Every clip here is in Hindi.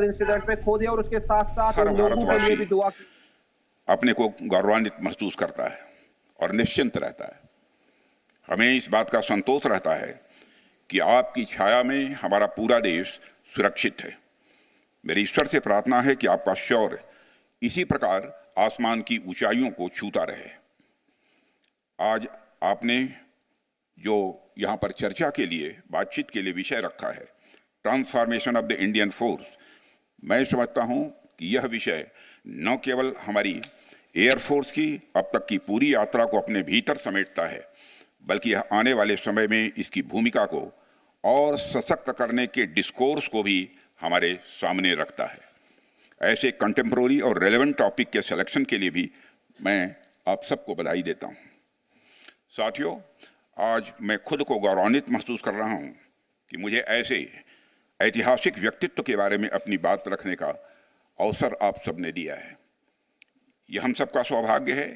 इंसिडेंट में खो दिया और उसके साथ साथ हर उन लोगों के लिए भी दुआ की। अपने को गौरवान्वित महसूस करता है और निश्चिंत रहता है। हमें इस बात का संतोष रहता है कि आपकी छाया में हमारा पूरा देश सुरक्षित है। मेरी ईश्वर से प्रार्थना है कि आपका शौर्य इसी प्रकार आसमान की ऊंचाइयों को छूता रहे। आज आपने जो यहाँ पर चर्चा के लिए, बातचीत के लिए विषय रखा है, transformation of the Indian force, मैं समझता हूँ कि यह विषय न केवल हमारी एयरफोर्स की अब तक की पूरी यात्रा को अपने भीतर समेटता है, बल्कि यह आने वाले समय में इसकी भूमिका को और सशक्त करने के डिस्कोर्स को भी हमारे सामने रखता है। ऐसे कंटेम्प्रोरी और रेलेवेंट टॉपिक के सिलेक्शन के लिए भी मैं आप सबको बधाई देता हूँ। साथियों, आज मैं खुद को गौरवान्वित महसूस कर रहा हूँ कि मुझे ऐसे ऐतिहासिक व्यक्तित्व के बारे में अपनी बात रखने का अवसर आप सबने दिया है। यह हम सबका सौभाग्य है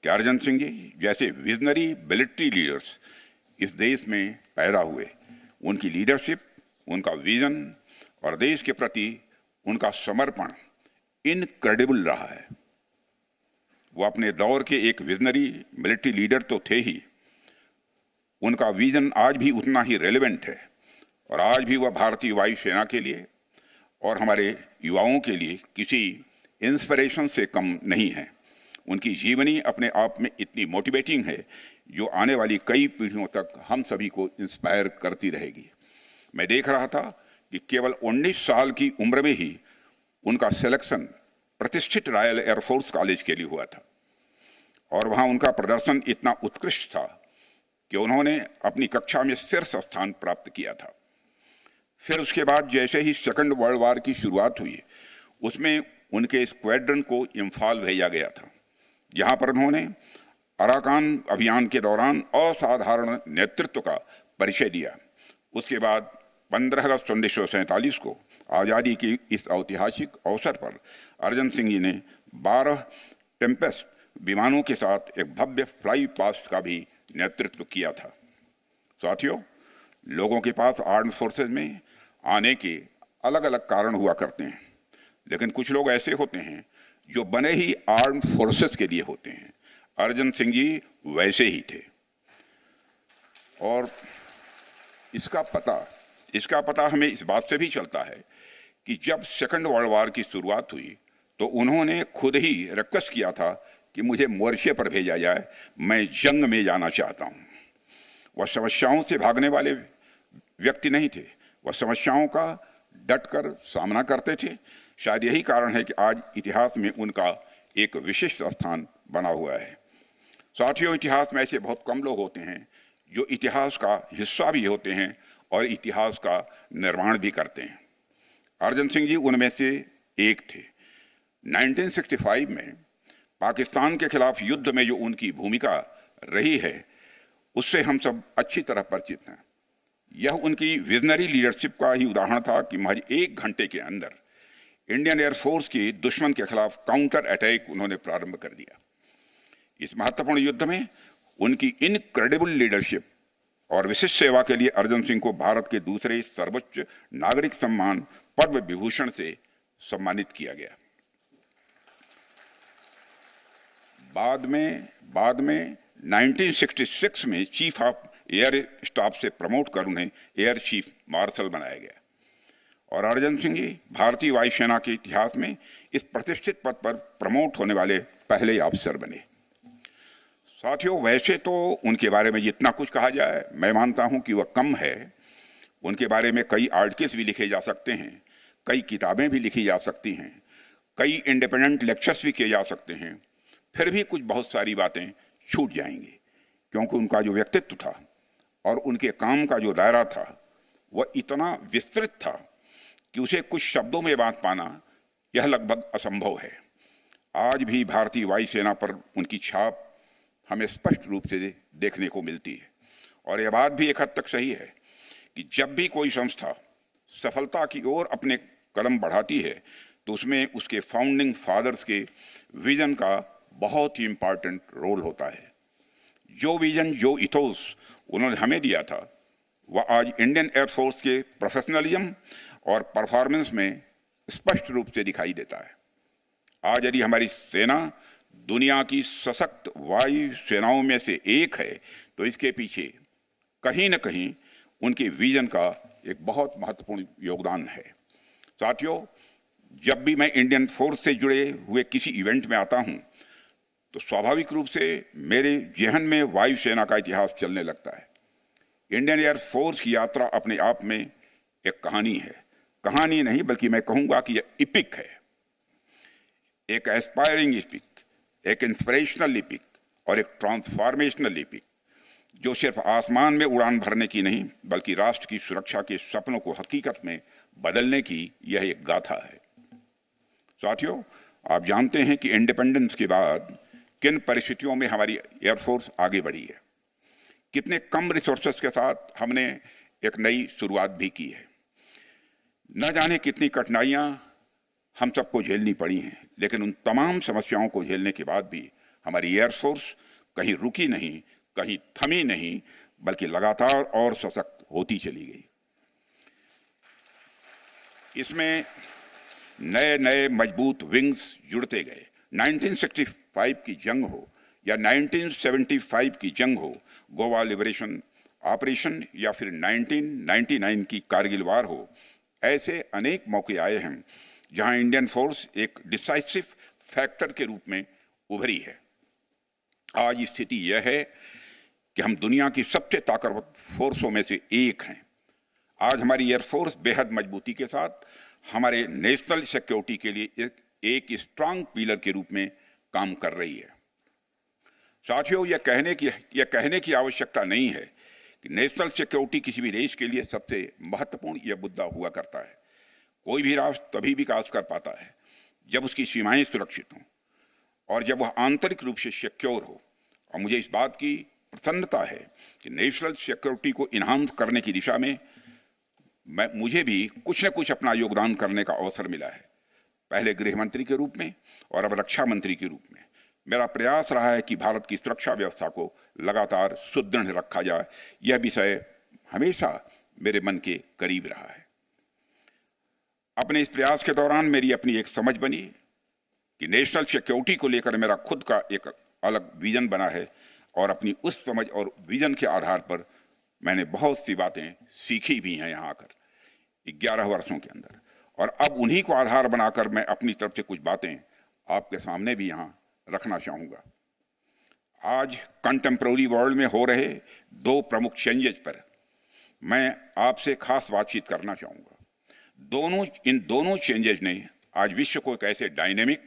कि अर्जन सिंह जी जैसे विजनरी मिलिट्री लीडर्स इस देश में पैदा हुए। उनकी लीडरशिप, उनका विजन और देश के प्रति उनका समर्पण इनक्रेडिबल रहा है। वो अपने दौर के एक विजनरी मिलिट्री लीडर तो थे ही, उनका विजन आज भी उतना ही रेलेवेंट है और आज भी वह भारतीय वायुसेना के लिए और हमारे युवाओं के लिए किसी इंस्पिरेशन से कम नहीं है। उनकी जीवनी अपने आप में इतनी मोटिवेटिंग है जो आने वाली कई पीढ़ियों तक हम सभी को इंस्पायर करती रहेगी। मैं देख रहा था कि केवल 19 साल की उम्र में ही उनका सिलेक्शन प्रतिष्ठित रॉयल एयरफोर्स कॉलेज के लिए हुआ था और वहाँ उनका प्रदर्शन इतना उत्कृष्ट था कि उन्होंने अपनी कक्षा में शीर्ष स्थान प्राप्त किया था। फिर उसके बाद जैसे ही सेकंड वर्ल्ड वॉर की शुरुआत हुई, उसमें उनके स्क्वाड्रन को इम्फाल भेजा गया था, जहाँ पर उन्होंने अराकान अभियान के दौरान असाधारण नेतृत्व का परिचय दिया। उसके बाद 15 अगस्त 1947 को आज़ादी के इस ऐतिहासिक अवसर पर अर्जन सिंह जी ने 12 टेम्पेस्ट विमानों के साथ एक भव्य फ्लाई पास्ट का भी नेतृत्व किया था। साथियों, लोगों के पास आर्म्ड फोर्सेज में आने के अलग अलग कारण हुआ करते हैं, लेकिन कुछ लोग ऐसे होते हैं जो बने ही आर्म्ड फोर्सेज के लिए होते हैं। अर्जन सिंह जी वैसे ही थे और इसका पता हमें इस बात से भी चलता है कि जब सेकंड वर्ल्ड वॉर की शुरुआत हुई तो उन्होंने खुद ही रिक्वेस्ट किया था कि मुझे मोर्चे पर भेजा जाए, मैं जंग में जाना चाहता हूँ। वह समस्याओं से भागने वाले व्यक्ति नहीं थे, वह समस्याओं का डटकर सामना करते थे। शायद यही कारण है कि आज इतिहास में उनका एक विशिष्ट स्थान बना हुआ है। साथियों, इतिहास में ऐसे बहुत कम लोग होते हैं जो इतिहास का हिस्सा भी होते हैं और इतिहास का निर्माण भी करते हैं। अर्जन सिंह जी उनमें से एक थे। 1965 में पाकिस्तान के खिलाफ युद्ध में जो उनकी भूमिका रही है, उससे हम सब अच्छी तरह परिचित हैं। यह उनकी विजनरी लीडरशिप का ही उदाहरण था कि महज 1 घंटे के अंदर इंडियन एयरफोर्स की दुश्मन के खिलाफ काउंटर अटैक उन्होंने प्रारंभ कर दिया। इस महत्वपूर्ण युद्ध में उनकी इनक्रेडिबल लीडरशिप और विशिष्ट सेवा के लिए अर्जन सिंह को भारत के दूसरे सर्वोच्च नागरिक सम्मान पद्म विभूषण से सम्मानित किया गया। बाद में 1966 में चीफ ऑफ एयर स्टाफ से प्रमोट कर उन्हें एयर चीफ मार्शल बनाया गया और अर्जन सिंह जी भारतीय वायुसेना के इतिहास में इस प्रतिष्ठित पद पर प्रमोट होने वाले पहले अफसर बने। साथियों, वैसे तो उनके बारे में जितना कुछ कहा जाए, मैं मानता हूं कि वह कम है। उनके बारे में कई आर्टिकल्स भी लिखे जा सकते हैं, कई किताबें भी लिखी जा सकती हैं, कई इंडिपेंडेंट लेक्चर्स भी किए जा सकते हैं। फिर भी कुछ बहुत सारी बातें छूट जाएंगी, क्योंकि उनका जो व्यक्तित्व था और उनके काम का जो दायरा था वह इतना विस्तृत था कि उसे कुछ शब्दों में बांध पाना यह लगभग असंभव है। आज भी भारतीय वायुसेना पर उनकी छाप हमें स्पष्ट रूप से देखने को मिलती है और यह बात भी एक हद तक सही है कि जब भी कोई संस्था सफलता की ओर अपने कदम बढ़ाती है तो उसमें उसके फाउंडिंग फादर्स के विजन का बहुत ही इम्पॉर्टेंट रोल होता है। जो विजन, जो इथोस उन्होंने हमें दिया था, वह आज इंडियन एयरफोर्स के प्रोफेशनलिज्म और परफॉर्मेंस में स्पष्ट रूप से दिखाई देता है। आज यदि हमारी सेना दुनिया की सशक्त वायु सेनाओं में से एक है तो इसके पीछे कहीं न कहीं उनके विजन का एक बहुत महत्वपूर्ण योगदान है। साथियों, जब भी मैं इंडियन फोर्स से जुड़े हुए किसी इवेंट में आता हूं तो स्वाभाविक रूप से मेरे जहन में वायुसेना का इतिहास चलने लगता है। इंडियन एयर फोर्स की यात्रा अपने आप में एक कहानी है। कहानी नहीं बल्कि मैं कहूंगा कि यह इपिक है, एक एस्पायरिंग इपिक, एक इंस्पिरेशनल इपिक और एक ट्रांसफॉर्मेशनल इपिक, जो सिर्फ आसमान में उड़ान भरने की नहीं बल्कि राष्ट्र की सुरक्षा के सपनों को हकीकत में बदलने की यह एक गाथा है। साथियों, आप जानते हैं कि इंडिपेंडेंस के बाद किन परिस्थितियों में हमारी एयरफोर्स आगे बढ़ी है, कितने कम रिसोर्सेस के साथ हमने एक नई शुरुआत भी की है। न जाने कितनी कठिनाइयां हम सबको झेलनी पड़ी हैं, लेकिन उन तमाम समस्याओं को झेलने के बाद भी हमारी एयरफोर्स कहीं रुकी नहीं, कहीं थमी नहीं, बल्कि लगातार और सशक्त होती चली गई। इसमें नए नए मजबूत विंग्स जुड़ते गए। 1965 की जंग हो या 1975 की जंग हो, गोवा लिबरेशन ऑपरेशन या फिर 1999 की कारगिल वार हो, ऐसे अनेक मौके आए हैं जहां इंडियन फोर्स एक डिसाइसिव फैक्टर के रूप में उभरी है। आज स्थिति यह है कि हम दुनिया की सबसे ताकतवर फोर्सों में से एक हैं। आज हमारी एयरफोर्स बेहद मजबूती के साथ हमारे नेशनल सिक्योरिटी के लिए एक स्ट्रांग पिलर के रूप में काम कर रही है। साथियों, यह कहने की आवश्यकता नहीं है कि नेशनल सिक्योरिटी किसी भी देश के लिए सबसे महत्वपूर्ण यह मुद्दा हुआ करता है। कोई भी राष्ट्र तभी विकास कर पाता है जब उसकी सीमाएं सुरक्षित हों और जब वह आंतरिक रूप से सिक्योर हो। और मुझे इस बात की प्रसन्नता है कि नेशनल सिक्योरिटी को इन्हांस करने की दिशा में मुझे भी कुछ न कुछ अपना योगदान करने का अवसर मिला है, पहले गृह मंत्री के रूप में और अब रक्षा मंत्री के रूप में। मेरा प्रयास रहा है कि भारत की सुरक्षा व्यवस्था को लगातार सुदृढ़ रखा जाए। यह विषय हमेशा मेरे मन के करीब रहा है। अपने इस प्रयास के दौरान मेरी अपनी एक समझ बनी कि नेशनल सिक्योरिटी को लेकर मेरा खुद का एक अलग विजन बना है और अपनी उस समझ और विजन के आधार पर मैंने बहुत सी बातें सीखी भी हैं यहाँ आकर 11 वर्षों के अंदर, और अब उन्हीं को आधार बनाकर मैं अपनी तरफ से कुछ बातें आपके सामने भी यहाँ रखना चाहूँगा। आज कंटेम्प्रेरी वर्ल्ड में हो रहे 2 प्रमुख चेंजेस पर मैं आपसे खास बातचीत करना चाहूँगा। इन दोनों चेंजेस ने आज विश्व को एक ऐसे डायनेमिक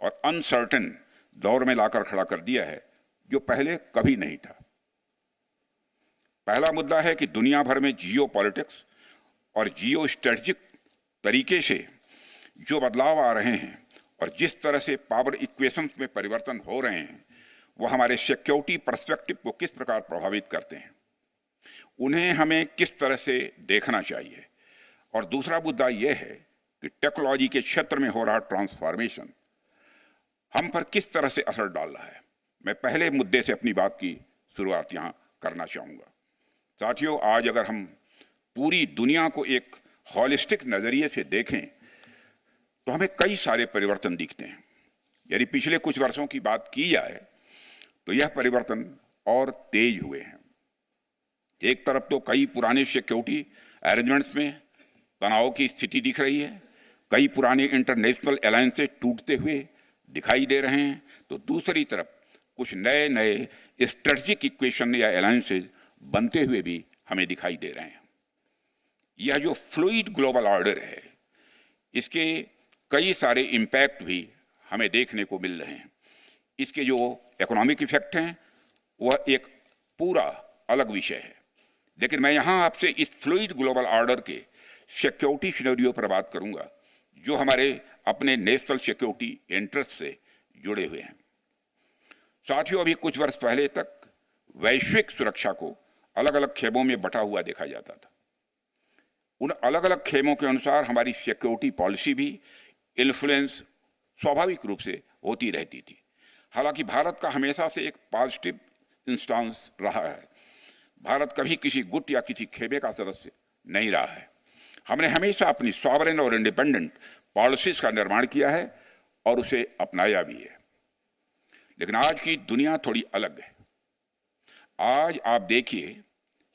और अनसर्टेन दौर में लाकर खड़ा कर दिया है जो पहले कभी नहीं था। पहला मुद्दा है कि दुनिया भर में जियो पॉलिटिक्स और जियो स्ट्रेटजिक तरीके से जो बदलाव आ रहे हैं और जिस तरह से पावर इक्वेशंस में परिवर्तन हो रहे हैं, वो हमारे सिक्योरिटी पर्सपेक्टिव को किस प्रकार प्रभावित करते हैं, उन्हें हमें किस तरह से देखना चाहिए। और दूसरा मुद्दा यह है कि टेक्नोलॉजी के क्षेत्र में हो रहा ट्रांसफॉर्मेशन हम पर किस तरह से असर डाल रहा है। मैं पहले मुद्दे से अपनी बात की शुरुआत यहाँ करना चाहूँगा। साथियों, आज अगर हम पूरी दुनिया को एक हॉलिस्टिक नज़रिए से देखें तो हमें कई सारे परिवर्तन दिखते हैं। यदि पिछले कुछ वर्षों की बात की जाए तो यह परिवर्तन और तेज हुए हैं। एक तरफ तो कई पुराने सिक्योरिटी अरेंजमेंट्स में तनाव की स्थिति दिख रही है, कई पुराने इंटरनेशनल अलायंसेस टूटते हुए दिखाई दे रहे हैं, तो दूसरी तरफ कुछ नए नए स्ट्रेटजिक इक्वेशन या अलायंसेस बनते हुए भी हमें दिखाई दे रहे हैं। यह जो फ्लूइड ग्लोबल ऑर्डर है, इसके कई सारे इम्पैक्ट भी हमें देखने को मिल रहे हैं। इसके जो इकोनॉमिक इफेक्ट हैं वह एक पूरा अलग विषय है, लेकिन मैं यहाँ आपसे इस फ्लूइड ग्लोबल ऑर्डर के सिक्योरिटी सिनेरियो पर बात करूँगा जो हमारे अपने नेशनल सिक्योरिटी इंटरेस्ट से जुड़े हुए हैं। साथियों, अभी कुछ वर्ष पहले तक वैश्विक सुरक्षा को अलग अलग खेमों में बंटा हुआ देखा जाता था। उन अलग अलग खेमों के अनुसार हमारी सिक्योरिटी पॉलिसी भी इन्फ्लुएंस स्वाभाविक रूप से होती रहती थी। हालांकि भारत का हमेशा से एक पॉजिटिव इंस्टांस रहा है। भारत कभी किसी गुट या किसी खेमे का सदस्य नहीं रहा है। हमने हमेशा अपनी सॉवरेन और इंडिपेंडेंट पॉलिसीज का निर्माण किया है और उसे अपनाया भी है। लेकिन आज की दुनिया थोड़ी अलग है। आज आप देखिए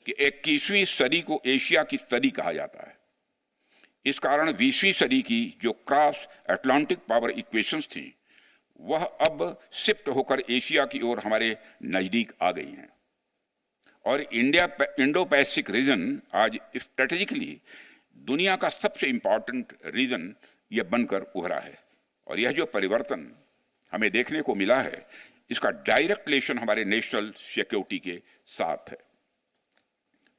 कि 21वीं सदी को एशिया की सदी कहा जाता है। इस कारण 20वीं सदी की जो क्रॉस अटलांटिक पावर इक्वेशंस थी वह अब शिफ्ट होकर एशिया की ओर हमारे नजदीक आ गई हैं और इंडो पैसिफिक रीजन आज स्ट्रेटेजिकली दुनिया का सबसे इंपॉर्टेंट रीजन यह बनकर उभरा है। और यह जो परिवर्तन हमें देखने को मिला है इसका डायरेक्ट रिलेशन हमारे नेशनल सिक्योरिटी के साथ है।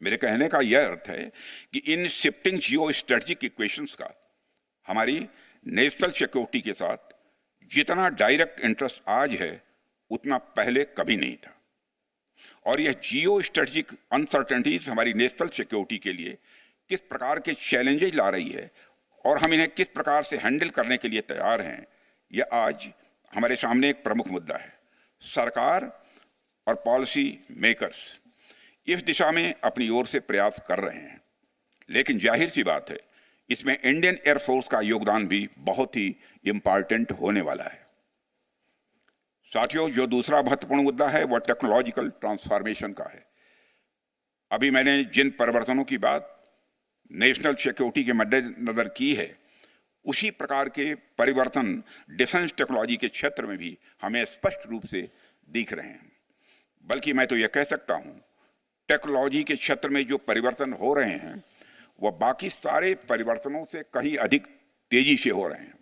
मेरे कहने का यह अर्थ है कि in shifting geo strategic equations का हमारी नेशनल सिक्योरिटी के साथ जितना डायरेक्ट इंटरेस्ट आज है उतना पहले कभी नहीं था। और यह जियो स्ट्रेटेजिक अनसर्टेनिटीज हमारी नेशनल सिक्योरिटी के लिए किस प्रकार के चैलेंजेस ला रही है और हम इन्हें किस प्रकार से हैंडल करने के लिए तैयार हैं, यह आज हमारे सामने एक प्रमुख मुद्दा है। सरकार और पॉलिसी मेकर्स इस दिशा में अपनी ओर से प्रयास कर रहे हैं, लेकिन जाहिर सी बात है इसमें इंडियन एयरफोर्स का योगदान भी बहुत ही इंपॉर्टेंट होने वाला है। साथियों, जो दूसरा महत्वपूर्ण मुद्दा है वह टेक्नोलॉजिकल ट्रांसफॉर्मेशन का है। अभी मैंने जिन परिवर्तनों की बात नेशनल सिक्योरिटी के मद्देनजर की है उसी प्रकार के परिवर्तन डिफेंस टेक्नोलॉजी के क्षेत्र में भी हमें स्पष्ट रूप से दिख रहे हैं। बल्कि मैं तो यह कह सकता हूं टेक्नोलॉजी के क्षेत्र में जो परिवर्तन हो रहे हैं वह बाकी सारे परिवर्तनों से कहीं अधिक तेजी से हो रहे हैं।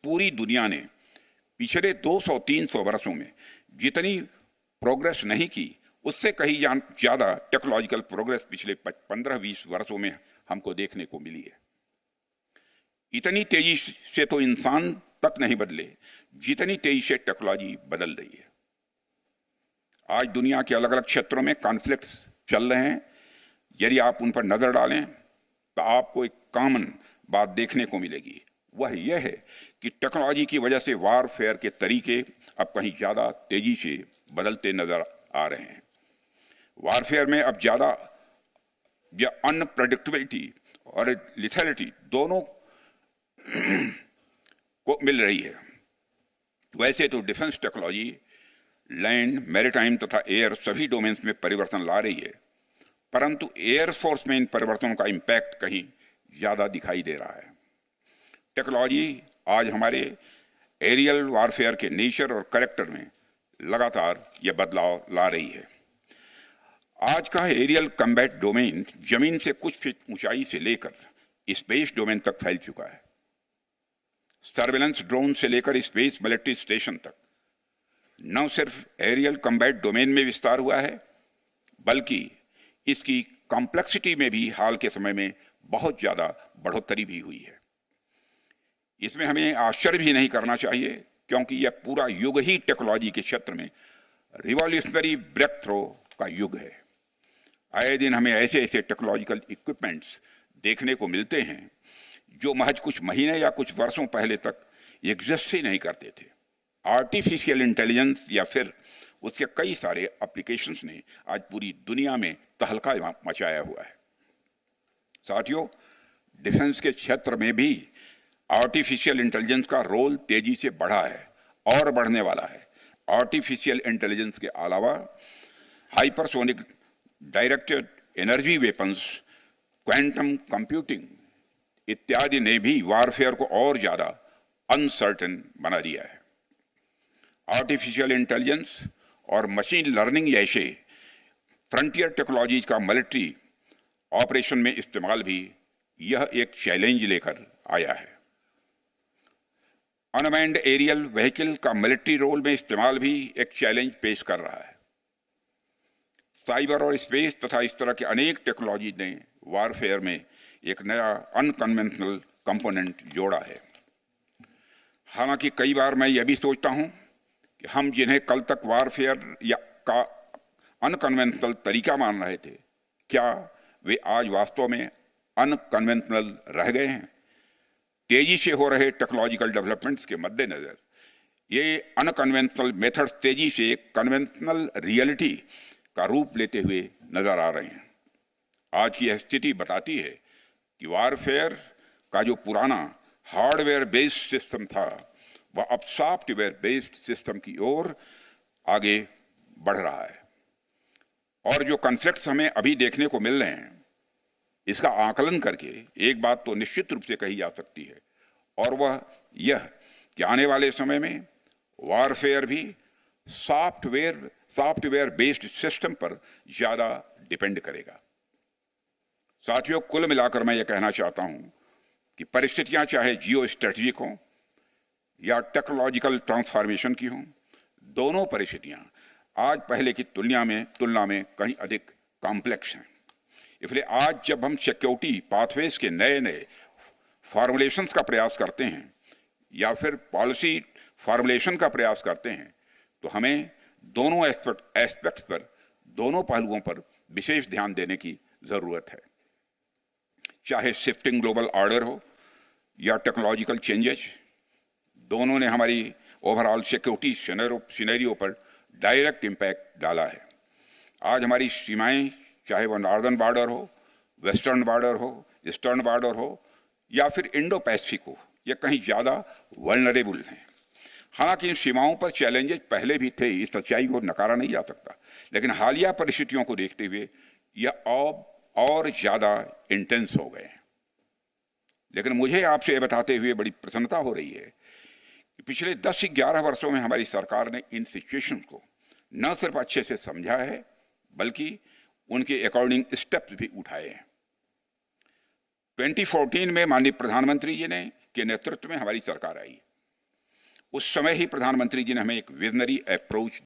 पूरी दुनिया ने पिछले 200-300 वर्षों में जितनी प्रोग्रेस नहीं की उससे कहीं ज्यादा टेक्नोलॉजिकल प्रोग्रेस पिछले 15-20 वर्षों में हमको देखने को मिली है। इतनी तेजी से तो इंसान तक नहीं बदले जितनी तेजी से टेक्नोलॉजी बदल रही है। आज दुनिया के अलग अलग क्षेत्रों में कॉन्फ्लिक्ट्स चल रहे हैं। यदि आप उन पर नजर डालें तो आपको एक कॉमन बात देखने को मिलेगी, वह यह है कि टेक्नोलॉजी की वजह से वारफेयर के तरीके अब कहीं ज्यादा तेजी से बदलते नजर आ रहे हैं। वारफेयर में अब ज्यादा अनप्रेडिक्टेबिलिटी और लिथैलिटी दोनों को मिल रही है। वैसे तो डिफेंस टेक्नोलॉजी लैंड, मैरीटाइम तथा एयर सभी डोमेन्स में परिवर्तन ला रही है, परंतु एयरफोर्स में इन परिवर्तनों का इम्पैक्ट कहीं ज्यादा दिखाई दे रहा है। टेक्नोलॉजी आज हमारे एरियल वारफेयर के नेचर और कैरेक्टर में लगातार यह बदलाव ला रही है। आज का एरियल कम्बैट डोमेन जमीन से कुछ फीट ऊंचाई से लेकर स्पेस डोमेन तक फैल चुका है। सर्वेलेंस ड्रोन से लेकर स्पेस मिलिट्री स्टेशन तक न सिर्फ एरियल कम्बैट डोमेन में विस्तार हुआ है बल्कि इसकी कॉम्प्लेक्सिटी में भी हाल के समय में बहुत ज्यादा बढ़ोतरी भी हुई है। इसमें हमें आश्चर्य भी नहीं करना चाहिए क्योंकि यह पूरा युग ही टेक्नोलॉजी के क्षेत्र में रिवॉल्यूशनरी ब्रेक थ्रो का युग है। आए दिन हमें ऐसे ऐसे टेक्नोलॉजिकल इक्विपमेंट्स देखने को मिलते हैं जो महज कुछ महीने या कुछ वर्षों पहले तक एग्जिस्ट ही नहीं करते थे। आर्टिफिशियल इंटेलिजेंस या फिर उसके कई सारे एप्लीकेशंस ने आज पूरी दुनिया में तहलका मचाया हुआ है। साथियों, डिफेंस के क्षेत्र में भी आर्टिफिशियल इंटेलिजेंस का रोल तेजी से बढ़ा है और बढ़ने वाला है। आर्टिफिशियल इंटेलिजेंस के अलावा hypersonic directed energy weapons, quantum computing इत्यादि ने भी वारफेयर को और ज्यादा अनसर्टेन बना दिया है। आर्टिफिशियल इंटेलिजेंस और मशीन लर्निंग जैसे फ्रंटियर टेक्नोलॉजीज का मिलिट्री ऑपरेशन में इस्तेमाल भी यह एक चैलेंज लेकर आया है। अनमैन्ड एरियल व्हीकल का मिलिट्री रोल में इस्तेमाल भी एक चैलेंज पेश कर रहा है। साइबर और स्पेस तथा इस तरह के अनेक टेक्नोलॉजी ने वारफेयर में एक नया अनकन्वेंशनल कंपोनेंट जोड़ा है। हालांकि कई बार मैं यह भी सोचता हूं कि हम जिन्हें कल तक वारफेयर या का अनकन्वेंशनल तरीका मान रहे थे, क्या वे आज वास्तव में अनकन्वेंशनल रह गए हैं? तेजी से हो रहे टेक्नोलॉजिकल डेवलपमेंट्स के मद्देनजर ये अनकन्वेंशनल मेथड्स तेजी से कन्वेंशनल रियलिटी का रूप लेते हुए नजर आ रहे हैं। आज की स्थिति बताती है कि वारफेयर का जो पुराना हार्डवेयर बेस्ड सिस्टम था वह अब सॉफ्टवेयर बेस्ड सिस्टम की ओर आगे बढ़ रहा है। और जो कॉन्फ्लिक्ट्स हमें अभी देखने को मिल रहे हैं, इसका आकलन करके एक बात तो निश्चित रूप से कही जा सकती है, और वह यह कि आने वाले समय में वॉरफेयर भी सॉफ्टवेयर बेस्ड सिस्टम पर ज्यादा डिपेंड करेगा। साथियों, कुल मिलाकर मैं यह कहना चाहता हूं कि परिस्थितियां चाहे जियो स्ट्रेटेजिक हों या टेक्नोलॉजिकल ट्रांसफॉर्मेशन की हों, दोनों परिस्थितियां आज पहले की तुलना में कहीं अधिक कॉम्प्लेक्स हैं। इसलिए आज जब हम सिक्योरिटी पाथवेज के नए नए फॉर्मुलेशंस का प्रयास करते हैं या फिर पॉलिसी फॉर्मुलेशन का प्रयास करते हैं, तो हमें दोनों एस्पेक्ट्स पर, दोनों पहलुओं पर विशेष ध्यान देने की जरूरत है। चाहे शिफ्टिंग ग्लोबल ऑर्डर हो या टेक्नोलॉजिकल चेंजेस, दोनों ने हमारी ओवरऑल सिक्योरिटी सिनेरियो पर डायरेक्ट इम्पैक्ट डाला है। आज हमारी सीमाएं, चाहे वह नॉर्दर्न बॉर्डर हो, वेस्टर्न बॉर्डर हो, ईस्टर्न बॉर्डर हो या फिर इंडो पैसिफिक हो, ये कहीं ज़्यादा वल्नरेबल हैं। हालांकि इन सीमाओं पर चैलेंजेस पहले भी थे, इस सच्चाई को नकारा नहीं जा सकता, लेकिन हालिया परिस्थितियों को देखते हुए यह और ज़्यादा इंटेंस हो गए हैं। लेकिन मुझे आपसे ये बताते हुए बड़ी प्रसन्नता हो रही है कि पिछले 10 से 11 वर्षों में हमारी सरकार ने इन सिचुएशन को न सिर्फ अच्छे से समझा है, बल्कि उनके अकॉर्डिंग स्टेप्स भी उठाए हैं। 2014 में माननीय प्रधानमंत्री जी ने के नेतृत्व में हमारी सरकार आई। उस समय ही प्रधानमंत्री जी ने हमें एक विजनरी अप्रोच